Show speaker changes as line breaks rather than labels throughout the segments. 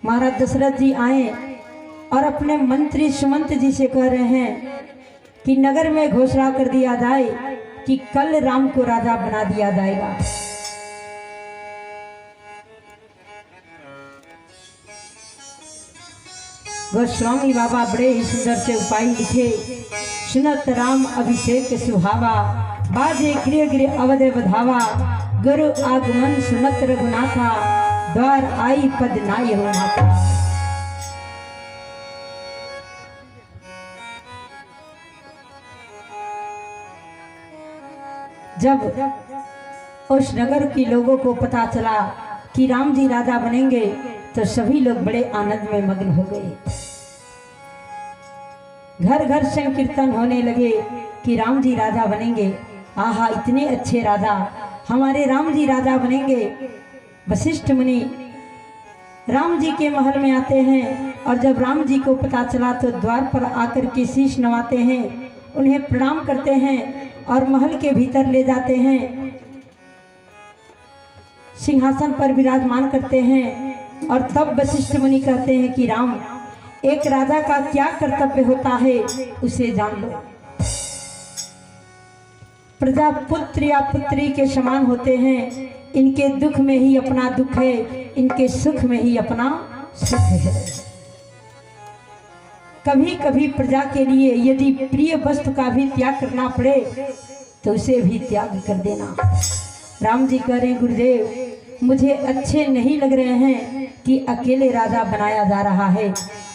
महाराज दशरथ जी आए और अपने मंत्री सुमंत जी से कह रहे हैं कि नगर में घोषणा कर दिया जाए कि कल राम को राजा बना दिया जाएगा। गोस्वामी बाबा बड़े ही सुंदर से उपाय लिखे। सुनत राम अभिषेक सुहावा, बाजे गृह गृह अवध बधावा, गुरु आगमन सुनत रघुनाथा, द्वार आई पद नाय हो माता। जब उस नगर के लोगों को पता चला कि राम जी राजा बनेंगे तो सभी लोग बड़े आनंद में मग्न हो गए। घर घर संकीर्तन होने लगे कि राम जी राजा बनेंगे। आहा, इतने अच्छे राजा, हमारे राम जी राजा बनेंगे। वशिष्ठ मुनि राम जी के महल में आते हैं और जब राम जी को पता चला तो द्वार पर आकर के शीश नवाते हैं, उन्हें प्रणाम करते हैं और महल के भीतर ले जाते हैं, सिंहासन पर विराजमान करते हैं। और तब वशिष्ठ मुनि कहते हैं कि राम, एक राजा का क्या कर्तव्य होता है उसे जान लो। प्रजा पुत्र या पुत्री के समान होते हैं। इनके दुख में ही अपना दुख है, इनके सुख में ही अपना सुख है। कभी कभी प्रजा के लिए यदि प्रिय वस्तु का भी त्याग करना पड़े तो उसे भी त्याग कर देना। राम जी कह रहे, गुरुदेव मुझे अच्छे नहीं लग रहे हैं कि अकेले राजा बनाया जा रहा है।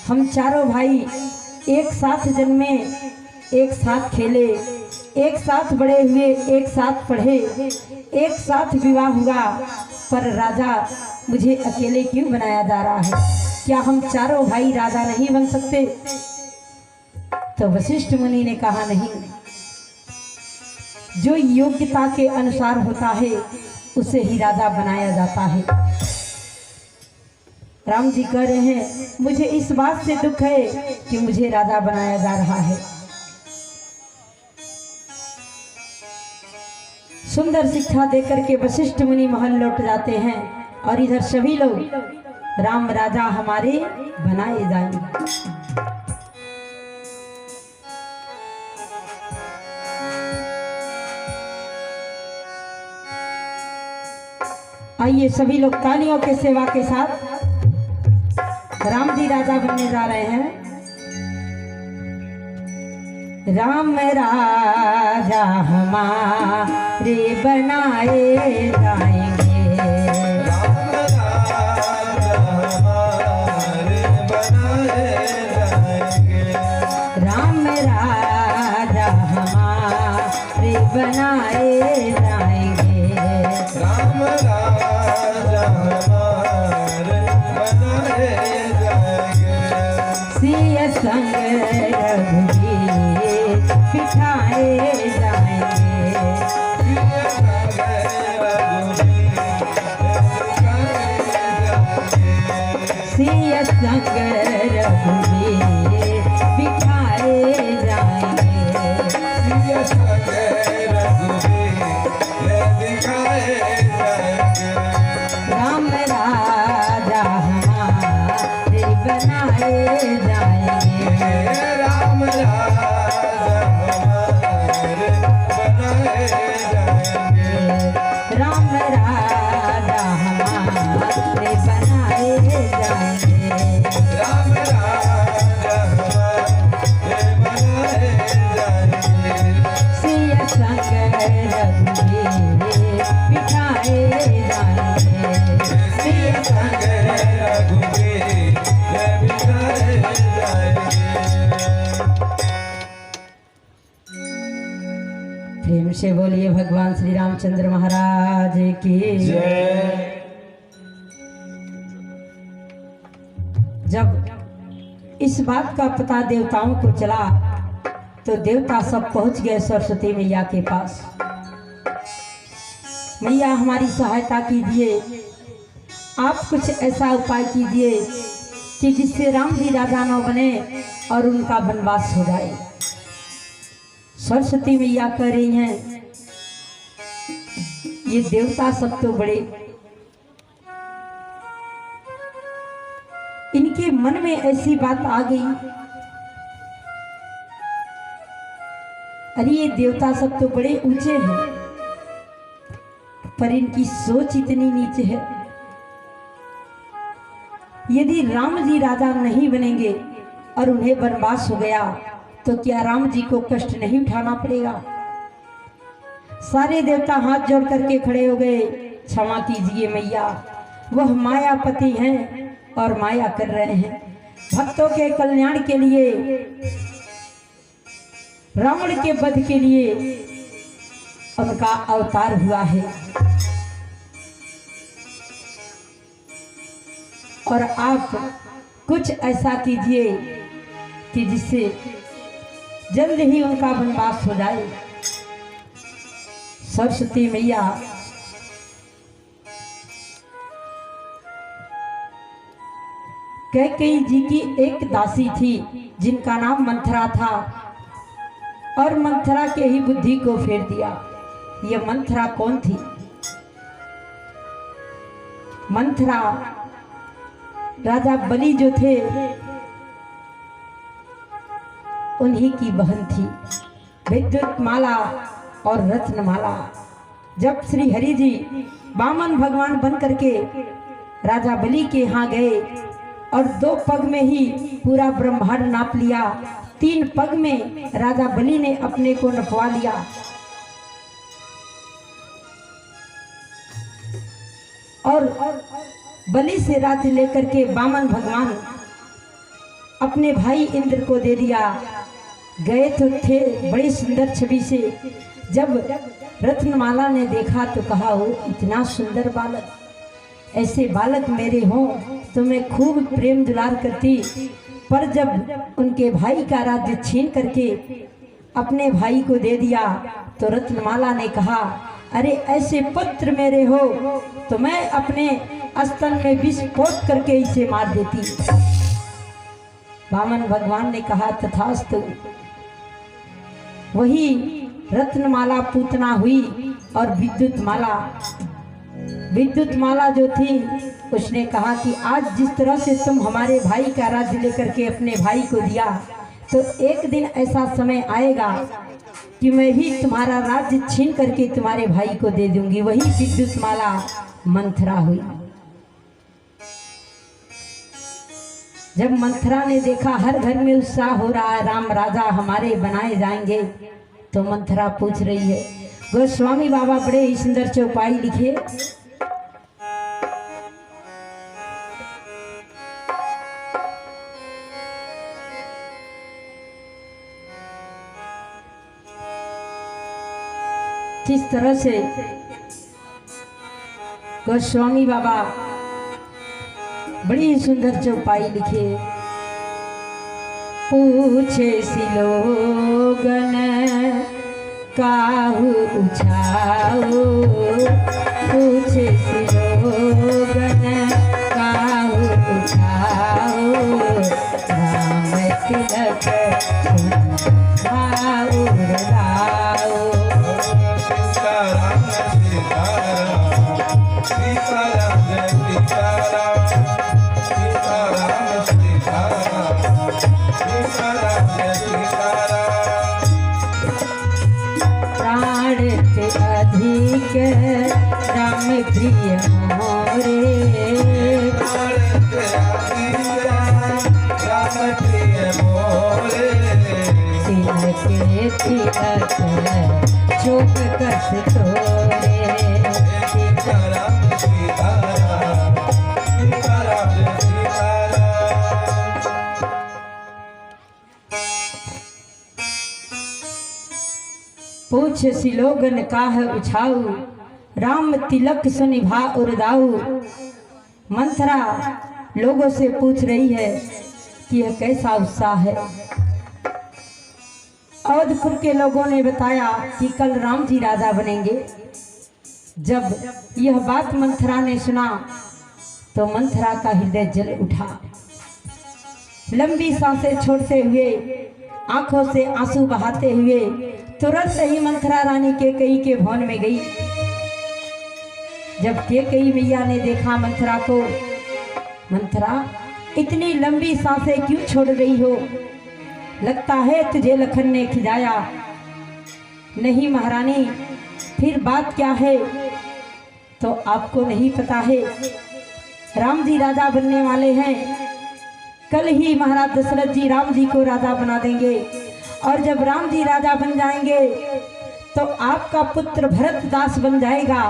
हम चारों भाई एक साथ जन्मे, एक साथ खेले, एक साथ बड़े हुए, एक साथ पढ़े, एक साथ विवाह हुआ, पर राजा मुझे अकेले क्यों बनाया जा रहा है? क्या हम चारों भाई राजा नहीं बन सकते? तो वशिष्ठ मुनि ने कहा, नहीं, जो योग्यता के अनुसार होता है उसे ही राजा बनाया जाता है। राम जी कह रहे हैं, मुझे इस बात से दुख है कि मुझे राजा बनाया जा रहा है। सुंदर शिक्षा देकर के वशिष्ठ मुनि महल लौट जाते हैं और इधर सभी लोग राम राजा हमारे बनाए जाएंगे। आइए सभी लोग तालियों के सेवा के साथ राम जी राजा बनने जा रहे हैं। राम राजा हमारे बनाए जाएंगे,
राम राजा हमारे बनाए जाएंगे,
राम राजा हमारे बनाए जाएंगे,
राम राजा हमारे बनाए जाएंगे,
सिय संग रघुवीर बिठाए जाएंगे, सिय संग रघुवीर बिठाए जाएंगे,
सिय संग रघुवीर दिखाए जाएंगे,
राम राजा हमारे बनाए जाएंगे,
राम राजा हमारे बनाए जाएंगे,
राम राजा हमारे बनाए जाएंगे,
राम राजा हमारे बनाए जाएंगे,
सिय संग रघुवीर बिठाए जाएंगे,
सिय संग रघुवीर बिठाए जाएंगे।
प्रेम से बोलिए भगवान श्री रामचंद्र महाराज की
जय।
जब इस बात का पता देवताओं को चला तो देवता सब पहुंच गए सरस्वती मैया के पास। मैया हमारी सहायता कीजिए, आप कुछ ऐसा उपाय कीजिए कि जिससे राम जी राजा न बने और उनका वनवास हो जाए। सरस्वती मैया कह रही हैं, ये देवता सब तो बड़े इनके मन में ऐसी बात आ गई, अरे ये देवता सब तो बड़े ऊंचे हैं, पर इनकी सोच इतनी नीचे है। यदि राम जी राजा नहीं बनेंगे और उन्हें वनवास हो गया तो क्या राम जी को कष्ट नहीं उठाना पड़ेगा? सारे देवता हाथ जोड़ करके खड़े हो गए, क्षमा कीजिए मैया, वह मायापति हैं और माया कर रहे हैं। भक्तों के कल्याण के लिए, रावण के वध के लिए उनका अवतार हुआ है। और आप कुछ ऐसा कीजिए कि जिससे जल्द ही उनका वनवास हो जाए। सरस्वती मैया कैकेयी जी की एक दासी थी जिनका नाम मंथरा था, और मंथरा के ही बुद्धि को फेर दिया। यह मंथरा कौन थी? मंथरा राजा बलि जो थे उन्हीं की बहन थी, विद्युत माला और रत्नमाला। जब श्री हरि जी वामन भगवान बन करके राजा बलि के यहाँ गए और 2 पग में ही पूरा ब्रह्मांड नाप लिया, 3 पग में राजा बलि ने अपने को नपवा लिया। और बलि से रात लेकर के वामन भगवान अपने भाई इंद्र को दे दिया। गए तो थे बड़ी सुंदर छवि से, जब रत्नमाला ने देखा तो कहा, ओ इतना सुंदर बालक, ऐसे बालक मेरे हों तो मैं खूब प्रेम दुलार करती। पर जब उनके भाई का राज्य छीन करके अपने भाई को दे दिया तो रत्नमाला ने कहा, अरे ऐसे पुत्र मेरे हो तो मैं अपने स्तन में विष पोत करके इसे मार देती। वामन भगवान ने कहा, तथास्तु। वही रत्नमाला पूतना हुई और विद्युत माला जो थी उसने कहा कि आज जिस तरह से तुम हमारे भाई का राज्य लेकर के अपने भाई को दिया, तो एक दिन ऐसा समय आएगा कि मैं भी तुम्हारा राज्य छीन करके तुम्हारे भाई को दे दूंगी। वही विद्युत माला मंथरा हुई। जब मंथरा ने देखा हर घर में उत्साह हो रहा है, राम राजा हमारे बनाए जाएंगे, तो मंथरा पूछ रही है। गोस्वामी बाबा बड़े ही सुंदर चौपाई लिखे, किस तरह से गोस्वामी बाबा बड़ी सुंदर चौपाई लिखे। पूछे सिलोगन काहू उछाओ, पूछे सिलोगन काहू उछाओ, राम तिलक भाऊ लाओ।
सीताराम सीताराम सीताराम जय सीताराम सीताराम सीताराम सीताराम जय सीताराम।
प्राण से अधिक राम प्रिय मोरे,
प्राण से अधिक राम प्रिय मोरे,
तिलक तिलक चोक कस तोरे।
सीताराम सीताराम सीताराम जय सीताराम।
पूछ सिलोगन काह उछाऊ, राम तिलक सुनिभा उर्दाऊ। मंथरा लोगों से पूछ रही है कि यह कैसा उत्साह है। अवधपुर के लोगों ने बताया कि कल राम जी राजा बनेंगे। जब यह बात मंथरा ने सुना तो मंथरा का हृदय जल उठा। लंबी सांसें छोड़ते हुए, आंखों से आंसू बहाते हुए तुरंत ही मंथरा रानी कैकेयी के भवन में गई। जब कैकेयी मैया ने देखा मंथरा को, मंथरा इतनी लंबी सांसें क्यों छोड़ रही हो? लगता है तुझे लखन ने खिलाया। नहीं महारानी, फिर बात क्या है? तो आपको नहीं पता है, राम जी राजा बनने वाले हैं। कल ही महाराज दशरथ जी राम जी को राजा बना देंगे, और जब राम जी राजा बन जाएंगे तो आपका पुत्र भरत दास बन जाएगा।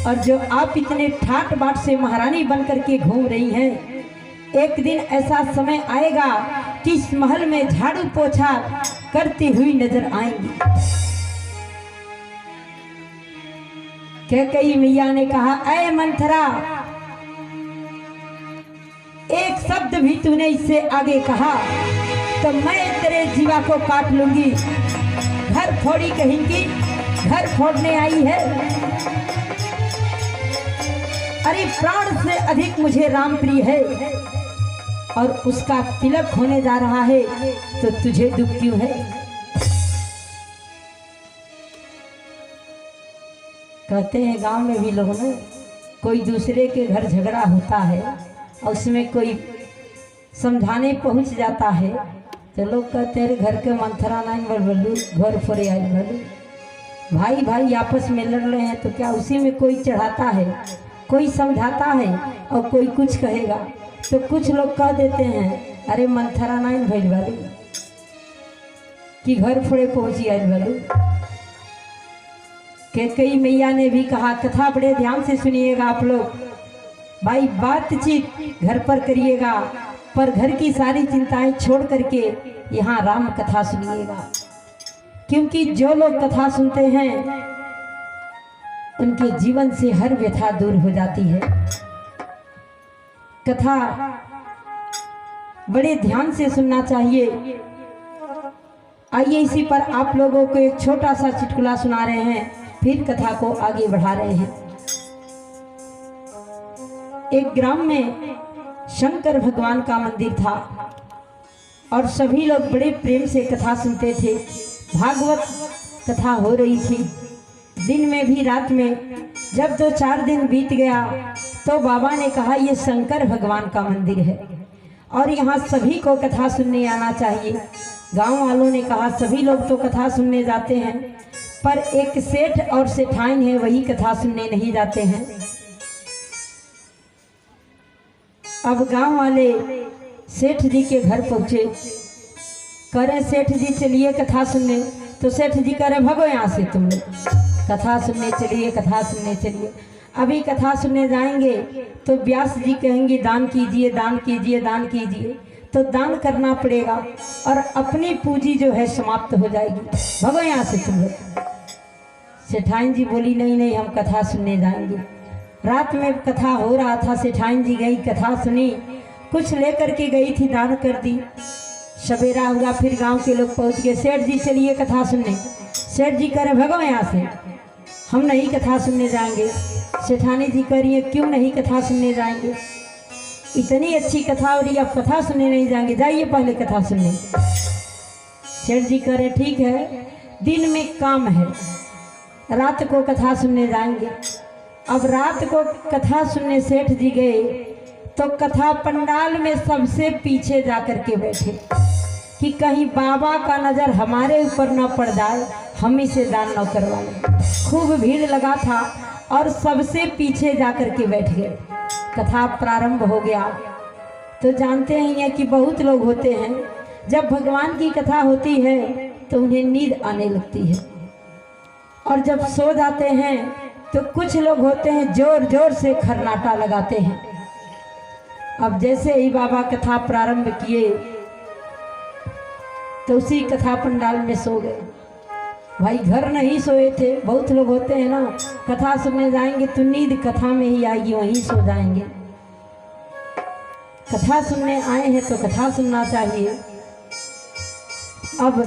और जो आप इतने ठाट बाट से महारानी बन करके घूम रही हैं, एक दिन ऐसा समय आएगा कि इस महल में झाड़ू पोछा करती हुई नजर आएंगी। कैकेयी मैया ने कहा, ऐ मंथरा, एक शब्द भी तूने इससे आगे कहा तो मैं तेरे जीवा को काट लूंगी। घर फोड़ी कहीं की, घर फोड़ने आई है। अरे प्राण से अधिक मुझे राम प्रिय है, और उसका तिलक होने जा रहा है, तो तुझे दुख क्यों है? कहते हैं गांव में भी लोग ना, कोई दूसरे के घर झगड़ा होता है और उसमें कोई समझाने पहुंच जाता है, तो लोग कहते हैं घर के मंथरा नाइन बलू, घर फोरे आई बलू। भाई भाई आपस में लड़ रहे हैं तो क्या उसी में कोई चढ़ाता है, कोई समझाता है और कोई कुछ कहेगा। तो कुछ लोग कह देते हैं, अरे मंथरा नाइन भैल वाली कि घर फोड़े पहुंची आई वाली। कैकेयी मैया ने भी कहा, कथा बड़े ध्यान से सुनिएगा आप लोग भाई, बातचीत घर पर करिएगा, पर घर की सारी चिंताएं छोड़ करके यहाँ राम कथा सुनिएगा। क्योंकि जो लोग कथा सुनते हैं उनके जीवन से हर व्यथा दूर हो जाती है। कथा बड़े ध्यान से सुनना चाहिए। आइए इसी पर आप लोगों को एक छोटा सा चुटकुला सुना रहे हैं, फिर कथा को आगे बढ़ा रहे हैं। एक ग्राम में शंकर भगवान का मंदिर था और सभी लोग बड़े प्रेम से कथा सुनते थे। भागवत कथा हो रही थी, दिन में भी रात में। जब 2-4 दिन बीत गया तो बाबा ने कहा, ये शंकर भगवान का मंदिर है और यहाँ सभी को कथा सुनने आना चाहिए। गांव वालों ने कहा, सभी लोग तो कथा सुनने जाते हैं, पर एक सेठ और सेठाइन है, वही कथा सुनने नहीं जाते हैं। अब गांव वाले सेठ जी के घर पहुंचे, कह रहे सेठ जी चलिए कथा सुनने। तो सेठ जी कह रहे भगो यहाँ से, तुम कथा सुनने चलिए, कथा सुनने चलिए। अभी कथा सुनने जाएंगे तो व्यास जी कहेंगे दान कीजिए, दान कीजिए, दान कीजिए, तो दान करना पड़ेगा और अपनी पूंजी जो है समाप्त हो जाएगी, भगो यहाँ से तुम लोग। सेठाइन जी बोली, नहीं नहीं, हम कथा सुनने जाएंगे। रात में कथा हो रहा था, सेठाइन जी गई, कथा सुनी, कुछ लेकर के गई थी, दान कर दी। सवेरा हुआ, फिर गांव के लोग पहुंच गए, सेठ जी चलिए कथा सुनने। सेठ जी कह रहे भगो यहाँ से, हम नहीं कथा सुनने जाएंगे। सेठानी जी कह रही है, क्यों नहीं कथा सुनने जाएंगे? इतनी अच्छी कथा हो रही है, अब कथा सुनने नहीं जाएंगे, जाइए पहले कथा सुनने। सेठ जी कह रहे ठीक है, दिन में काम है, रात को कथा सुनने जाएंगे। अब रात को कथा सुनने सेठ जी गए तो कथा पंडाल में सबसे पीछे जाकर के बैठे कि कहीं बाबा का नज़र हमारे ऊपर न पड़ जाए, हम ही से दान न करवाए। खूब भीड़ लगा था और सबसे पीछे जाकर के बैठ गए। कथा प्रारंभ हो गया। तो जानते हैं कि बहुत लोग होते हैं, जब भगवान की कथा होती है तो उन्हें नींद आने लगती है, और जब सो जाते हैं तो कुछ लोग होते हैं जोर जोर से खरनाटा लगाते हैं। अब जैसे ही बाबा कथा प्रारंभ किए तो उसी कथा पंडाल में सो गए। भाई घर नहीं सोए थे, बहुत लोग होते हैं ना, कथा सुनने जाएंगे तो नींद कथा में ही आएगी, वहीं सो जाएंगे। कथा सुनने आए हैं तो कथा सुनना चाहिए। अब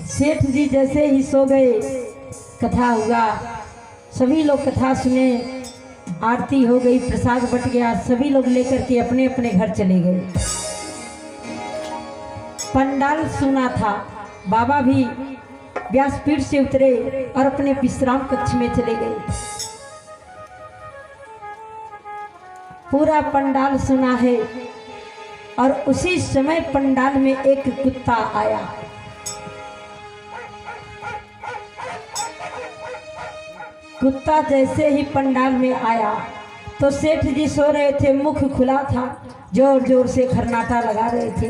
सेठ जी जैसे ही सो गए, कथा हुआ, सभी लोग कथा सुने, आरती हो गई, प्रसाद बट गया, सभी लोग लेकर के अपने अपने घर चले गए। पंडाल सुना था, बाबा भी व्यासपीठ से उतरे और अपने विश्राम कक्ष में चले गए। पूरा पंडाल सुना है, और उसी समय पंडाल में एक कुत्ता आया। कुत्ता जैसे ही पंडाल में आया तो सेठ जी सो रहे थे, मुख खुला था, जोर जोर से खरनाटा लगा रहे थे।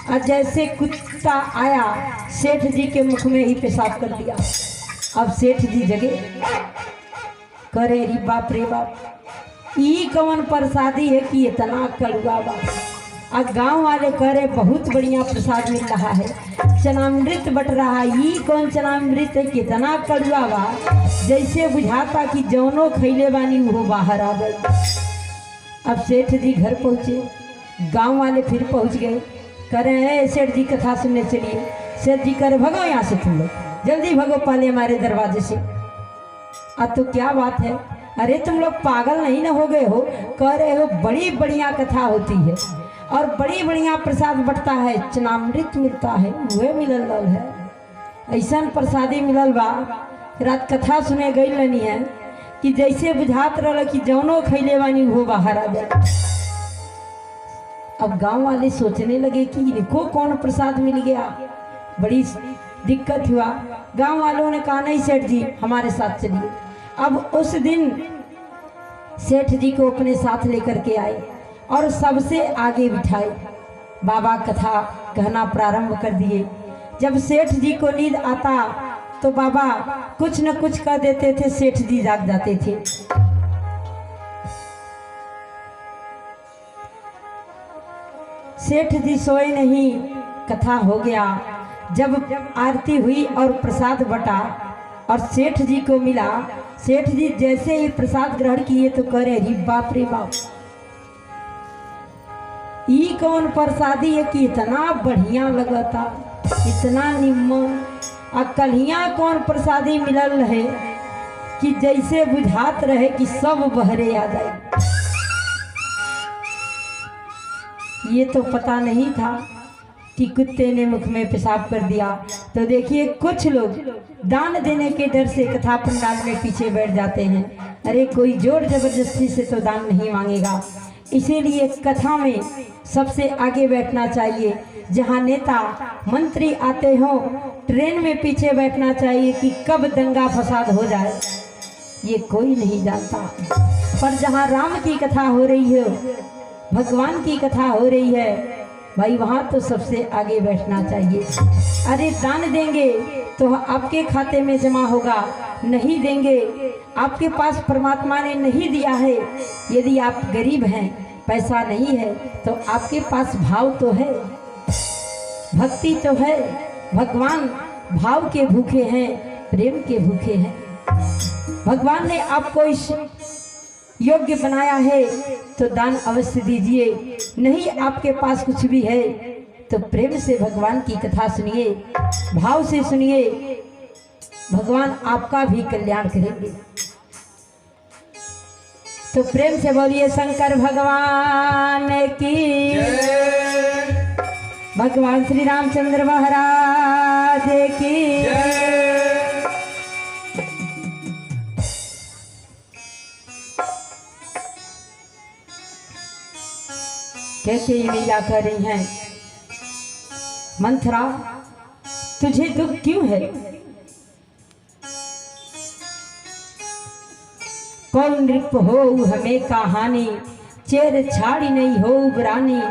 और जैसे कुत्ता आया सेठ जी के मुख में ही पेशाब कर दिया। अब सेठ जी जगे, करे री बाप रे बाप, ई कौन प्रसादी है कि इतना कड़वा बा। और गांव वाले करे बहुत बढ़िया प्रसाद मिल रहा है, चनामृत बट रहा है, ई कौन चनामृत है कितना कड़वा बा, जैसे बुझाता कि जौनो खैले बानी वो बाहर आ गई। अब सेठ जी घर पहुँचे, गांव वाले फिर पहुँच गए, करे सेठ जी कथा सुनने चलिए। सेठ जी करे भगो यहाँ से, तुम लोग जल्दी भगो पहले हमारे दरवाजे से। अब तो क्या बात है, अरे तुम लोग पागल नहीं ना हो गए हो, कह रहे हो बड़ी बढ़िया कथा होती है और बड़ी बढ़िया प्रसाद बटता है, चनामृत मिलता है, वह मिलल है, ऐसा प्रसादी मिलल बा। रात कथा सुने गई लनी है कि जैसे बुझात रहा कि जौनो खैले बानी वो बाहर आ जाए। अब गांव वाले सोचने लगे कि इनको कौन प्रसाद मिल गया, बड़ी दिक्कत हुआ। गांव वालों ने कहा नहीं सेठ जी हमारे साथ चलिए। अब उस दिन सेठ जी को अपने साथ लेकर के आए और सबसे आगे बिठाए। बाबा कथा कहना प्रारंभ कर दिए। जब सेठ जी को नींद आता तो बाबा कुछ न कुछ कह देते थे, सेठ जी जाग जाते थे। सेठ जी सोए नहीं, कथा हो गया। जब आरती हुई और प्रसाद बटा और सेठ जी को मिला, सेठ जी जैसे ही प्रसाद ग्रहण किए तो कह रहे बाप रे बाप, ई कौन प्रसादी है कि इतना बढ़िया लगता, इतना निम्न। और कलिया कौन प्रसादी मिलल है कि जैसे बुझात रहे कि सब बहरे आ जाए। ये तो पता नहीं था कि कुत्ते ने मुख में पेशाब कर दिया। तो देखिए कुछ लोग दान देने के डर से कथा पंडाल में पीछे बैठ जाते हैं। अरे कोई जोर जबरदस्ती से तो दान नहीं मांगेगा, इसीलिए कथा में सबसे आगे बैठना चाहिए। जहाँ नेता मंत्री आते हों, ट्रेन में पीछे बैठना चाहिए कि कब दंगा फसाद हो जाए ये कोई नहीं जानता। पर जहाँ राम की कथा हो रही है, भगवान की कथा हो रही है, भाई वहाँ तो सबसे आगे बैठना चाहिए। अरे दान देंगे तो आपके खाते में जमा होगा, नहीं देंगे आपके पास परमात्मा ने नहीं दिया है। यदि आप गरीब हैं, पैसा नहीं है, तो आपके पास भाव तो है, भक्ति तो है। भगवान भाव के भूखे हैं, प्रेम के भूखे हैं। भगवान ने आपको इस योग्य बनाया है तो दान अवश्य दीजिए। नहीं आपके पास कुछ भी है तो प्रेम से भगवान की कथा सुनिए, भाव से सुनिए, भगवान आपका भी कल्याण करेंगे। तो प्रेम से बोलिए शंकर भगवान की, भगवान श्री रामचंद्र महाराज की। कैसे लीला कर रही हैं मंथरा, तुझे दुख क्यों है? कौन नृप हो हमें कहानी, चेर छाड़ी नहीं हो बुरानी।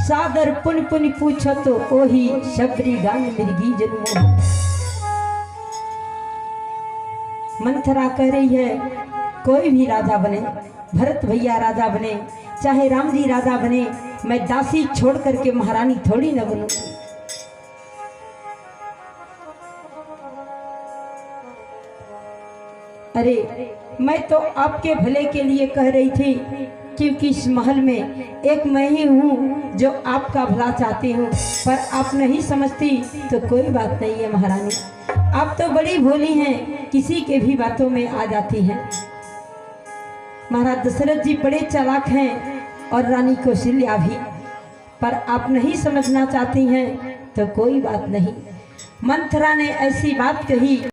सादर पुन पुन पूछो तो ओही, शबरी गान मिर्गी जन्मो। मंथरा कह रही है कोई भी राजा बने, भरत भैया राजा बने, चाहे राम जी राजा बने, मैं दासी छोड़ करके महारानी थोड़ी न बनूं। अरे मैं तो आपके भले के लिए कह रही थी, क्योंकि इस महल में एक मैं ही हूँ जो आपका भला चाहती हूँ, पर आप नहीं समझती तो कोई बात नहीं है महारानी। आप तो बड़ी भोली हैं, किसी के भी बातों में आ जाती हैं। महाराज दशरथ जी बड़े चालाक हैं और रानी कौशल्या भी, पर आप नहीं समझना चाहती हैं तो कोई बात नहीं। मंथरा ने ऐसी बात कही